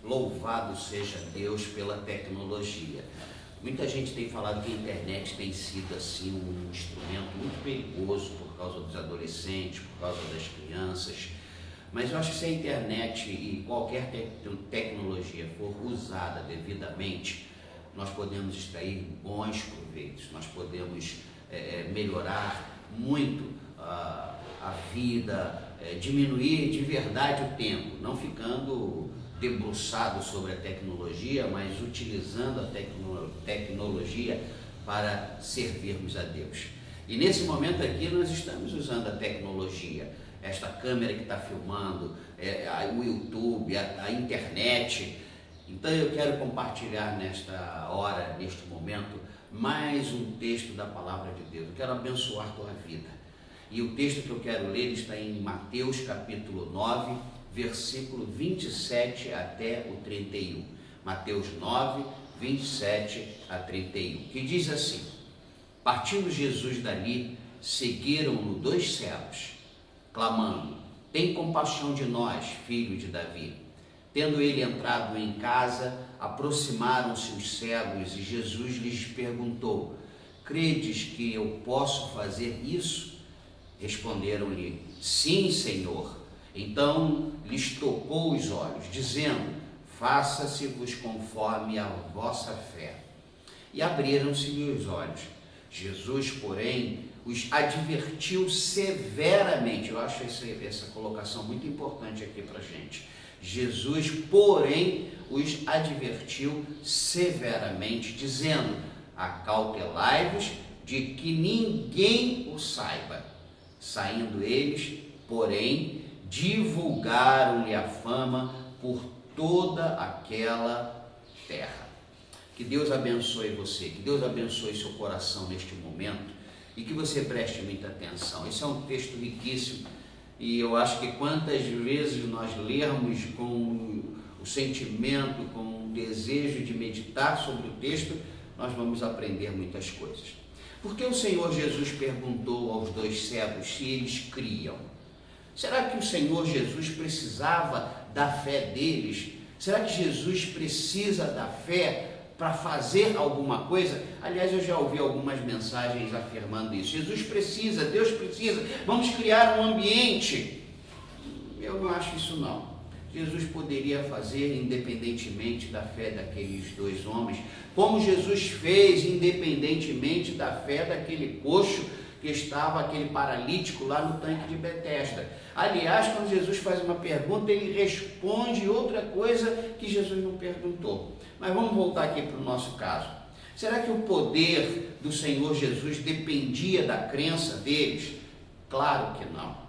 Louvado seja Deus pela tecnologia. Muita gente tem falado que a internet tem sido assim um instrumento muito perigoso por causa dos adolescentes, por causa das crianças. Mas eu acho que se a internet e qualquer tecnologia for usada devidamente, nós podemos extrair bons proveitos, nós podemos melhorar muito a vida, diminuir de verdade o tempo, não ficando debruçado sobre a tecnologia, mas utilizando a tecnologia para servirmos a Deus. E nesse momento aqui nós estamos usando a tecnologia, esta câmera que está filmando, o YouTube, a internet. Então eu quero compartilhar nesta hora, neste momento, mais um texto da Palavra de Deus. Eu quero abençoar a tua vida. E o texto que eu quero ler está em Mateus capítulo 9, versículo 27 até o 31. Mateus 9, 27 a 31, que diz assim: partindo Jesus dali, seguiram-no 2 cegos, clamando: tem compaixão de nós, filho de Davi. Tendo ele entrado em casa, aproximaram-se os cegos e Jesus lhes perguntou: credes que eu posso fazer isso? Responderam-lhe: sim, Senhor. Então lhes tocou os olhos, dizendo: faça-se-vos conforme a vossa fé. E abriram-se-lhe os olhos. Jesus, porém, os advertiu severamente. Eu acho essa colocação muito importante aqui para a gente. Jesus, porém, os advertiu severamente, dizendo: acautelai-vos de que ninguém o saiba. Saindo eles, porém, divulgaram-lhe a fama por toda aquela terra. Que Deus abençoe você, que Deus abençoe seu coração neste momento e que você preste muita atenção. Esse é um texto riquíssimo e eu acho que quantas vezes nós lermos com o sentimento, com o desejo de meditar sobre o texto, nós vamos aprender muitas coisas. Porque o Senhor Jesus perguntou aos 2 cegos se eles criam. Será que o Senhor Jesus precisava da fé deles? Será que Jesus precisa da fé para fazer alguma coisa? Aliás, eu já ouvi algumas mensagens afirmando isso. Jesus precisa, Deus precisa, vamos criar um ambiente. Eu não acho isso não. Jesus poderia fazer independentemente da fé daqueles 2 homens, como Jesus fez independentemente da fé daquele coxo que estava, aquele paralítico lá no tanque de Betesda. Aliás, quando Jesus faz uma pergunta, ele responde outra coisa que Jesus não perguntou. Mas vamos voltar aqui para o nosso caso. Será que o poder do Senhor Jesus dependia da crença deles? Claro que não.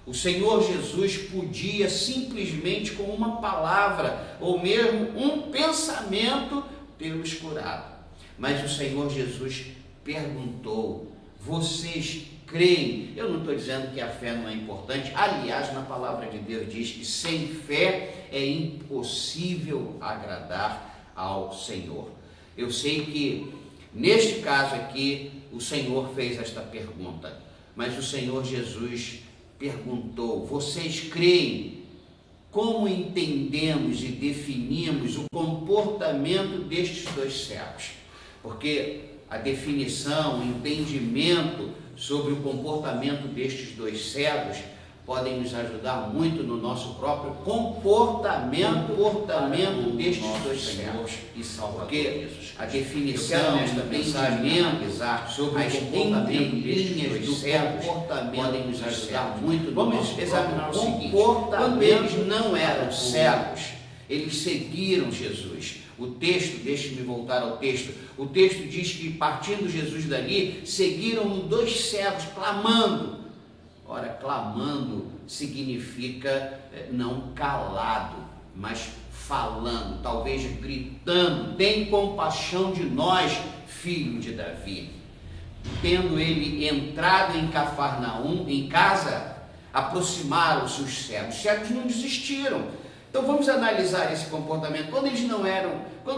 O Senhor Jesus podia simplesmente com uma palavra ou mesmo um pensamento tê-los curado. Mas o Senhor Jesus perguntou: vocês creem? Eu não estou dizendo que a fé não é importante. Aliás, na palavra de Deus diz que sem fé é impossível agradar ao Senhor. Eu sei que neste caso aqui o Senhor fez esta pergunta, mas o Senhor Jesus perguntou: vocês creem? Como entendemos e definimos o comportamento destes 2 cegos? Porque a definição, o entendimento sobre o comportamento destes 2 cegos podem nos ajudar muito no nosso próprio comportamento destes 2 cegos e Salvador. Porque a definição, o entendimento sobre o comportamento destes 2 cegos podem nos ajudar muito no nosso próprio examinar o seguinte: quando eles não eram cegos, eles seguiram Jesus. O texto, deixe-me voltar ao texto, o texto diz que partindo Jesus dali, seguiram-no 2 cegos, clamando. Ora, clamando significa não calado, mas falando, talvez gritando: tem compaixão de nós, filho de Davi. Tendo ele entrado em Cafarnaum, em casa, aproximaram-se os cegos. Os cegos não desistiram. Então vamos analisar esse comportamento. Quando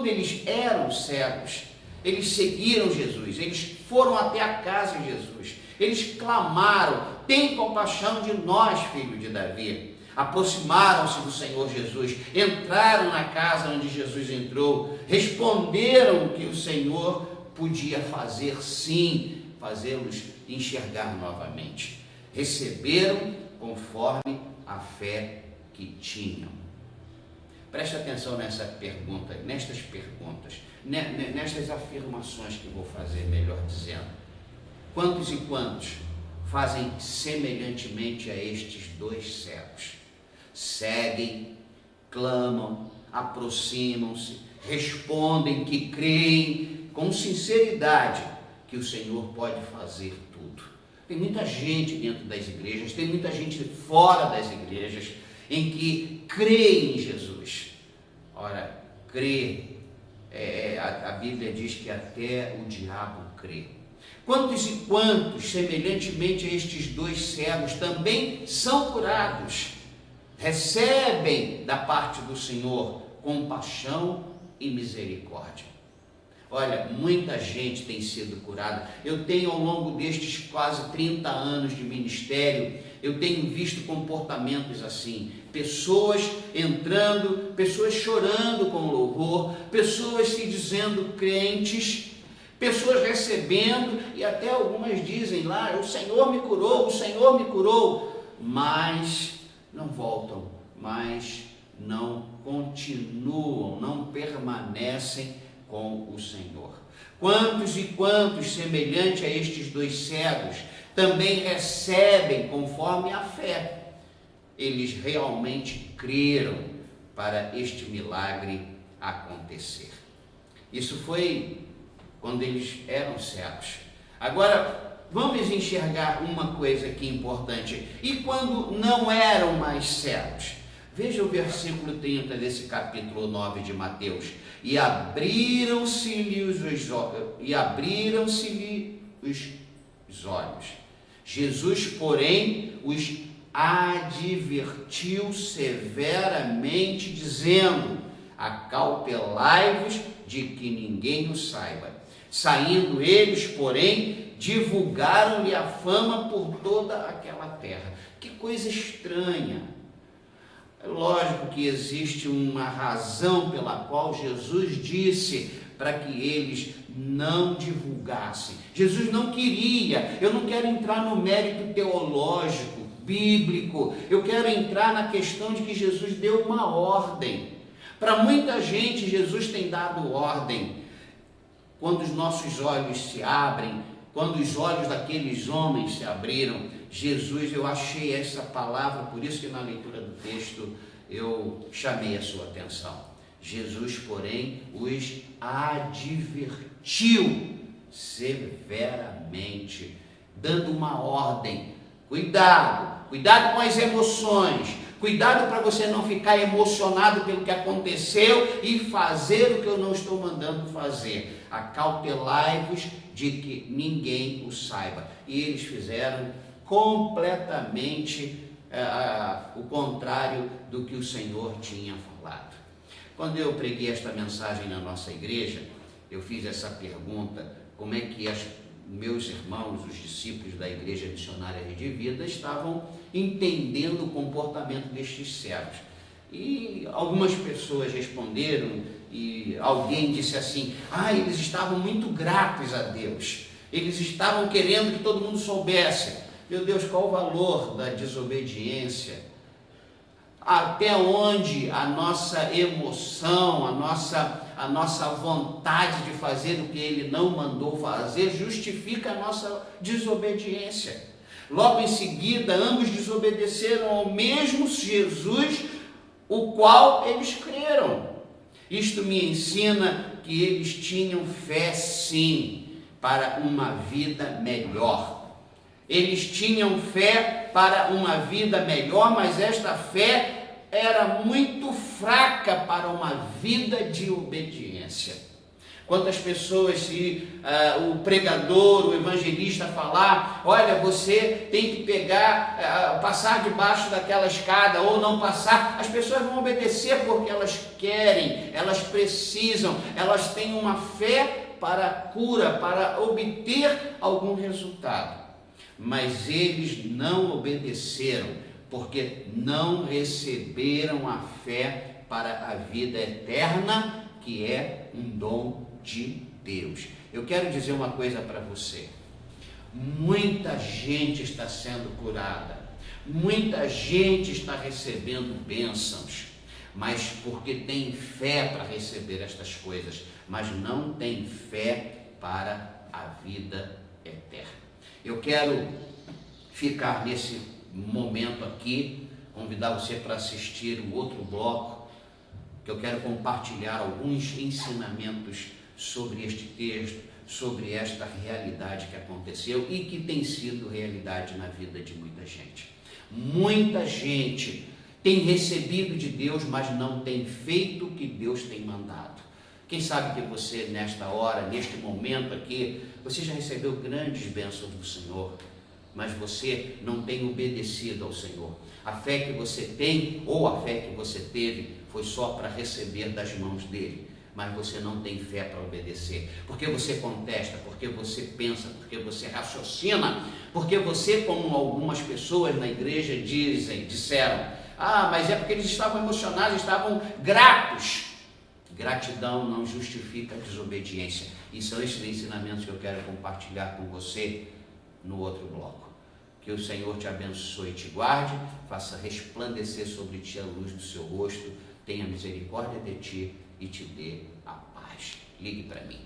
eles eram cegos, eles seguiram Jesus, eles foram até a casa de Jesus, eles clamaram: tem compaixão de nós, filho de Davi. aproximaram-se do Senhor Jesus, entraram na casa onde Jesus entrou, responderam que o Senhor podia fazer sim, fazê-los enxergar novamente. Receberam conforme a fé que tinham. Preste atenção nessa pergunta, nestas perguntas, nestas afirmações que vou fazer, melhor dizendo. Quantos e quantos fazem semelhantemente a estes dois cegos? Seguem, clamam, aproximam-se, respondem que creem com sinceridade que o Senhor pode fazer tudo. Tem muita gente dentro das igrejas, tem muita gente fora das igrejas em que crê em Jesus. Ora, crer, a Bíblia diz que até o diabo crê. Quantos e quantos, semelhantemente a estes dois cegos, também são curados, recebem da parte do Senhor compaixão e misericórdia. Olha, muita gente tem sido curada. Eu tenho, ao longo destes quase 30 anos de ministério, eu tenho visto comportamentos assim, pessoas entrando, pessoas chorando com louvor, pessoas se dizendo crentes, pessoas recebendo, e até algumas dizem lá, o Senhor me curou, mas não voltam, mas não continuam, não permanecem com o Senhor. Quantos e quantos, semelhante a estes dois cegos, também recebem conforme a fé. Eles realmente creram para este milagre acontecer. Isso foi quando eles eram cegos. Agora, vamos enxergar uma coisa aqui importante. E quando não eram mais cegos? Veja o versículo 30 desse capítulo 9 de Mateus. E abriram-se-lhe os olhos. Jesus, porém, os advertiu severamente, dizendo: acautelai-vos de que ninguém o saiba. Saindo eles, porém, divulgaram-lhe a fama por toda aquela terra. Que coisa estranha! É lógico que existe uma razão pela qual Jesus disse para que eles não divulgassem. Jesus não queria. Eu não quero entrar no mérito teológico, bíblico. Eu quero entrar na questão de que Jesus deu uma ordem. Para muita gente, Jesus tem dado ordem. Quando os nossos olhos se abrem, quando os olhos daqueles homens se abriram, Jesus, eu achei essa palavra, por isso que na leitura do texto eu chamei a sua atenção. Jesus, porém, os advertiu severamente, dando uma ordem. Cuidado com as emoções, cuidado para você não ficar emocionado pelo que aconteceu e fazer o que eu não estou mandando fazer. Acautelai-vos de que ninguém o saiba. E eles fizeram completamente o contrário do que o Senhor tinha falado. Quando eu preguei esta mensagem na nossa igreja, eu fiz essa pergunta: como é que meus irmãos, os discípulos da Igreja Missionária Rede de Vida, estavam entendendo o comportamento destes cegos? E algumas pessoas responderam, e alguém disse assim: eles estavam muito gratos a Deus, eles estavam querendo que todo mundo soubesse. Meu Deus, qual o valor da desobediência? Até onde a nossa emoção, a nossa vontade de fazer o que Ele não mandou fazer justifica a nossa desobediência? Logo em seguida, ambos desobedeceram ao mesmo Jesus, o qual eles creram. Isto me ensina que eles tinham fé, sim, para uma vida melhor. Eles tinham fé para uma vida melhor, mas esta fé era muito fraca para uma vida de obediência. Quantas pessoas, se o pregador, o evangelista falar: olha, você tem que passar debaixo daquela escada ou não passar, as pessoas vão obedecer porque elas querem, elas precisam, elas têm uma fé para a cura, para obter algum resultado. Mas eles não obedeceram porque não receberam a fé para a vida eterna, que é um dom de Deus. Eu quero dizer uma coisa para você. Muita gente está sendo curada, muita gente está recebendo bênçãos, mas porque tem fé para receber estas coisas, mas não tem fé para a vida eterna. Eu quero ficar nesse momento aqui, convidar você para assistir o outro bloco, que eu quero compartilhar alguns ensinamentos sobre este texto, sobre esta realidade que aconteceu e que tem sido realidade na vida de muita gente. Muita gente tem recebido de Deus, mas não tem feito o que Deus tem mandado. Quem sabe que você, nesta hora, neste momento aqui, você já recebeu grandes bênçãos do Senhor, mas você não tem obedecido ao Senhor. A fé que você tem, ou a fé que você teve, foi só para receber das mãos dele, mas você não tem fé para obedecer, porque você contesta, porque você pensa, porque você raciocina, porque você, como algumas pessoas na igreja disseram, mas é porque eles estavam emocionados, estavam gratos. Gratidão não justifica a desobediência, e são esses ensinamentos que eu quero compartilhar com você no outro bloco. Que o Senhor te abençoe e te guarde, faça resplandecer sobre ti a luz do seu rosto, tenha misericórdia de ti e te dê a paz. Ligue para mim.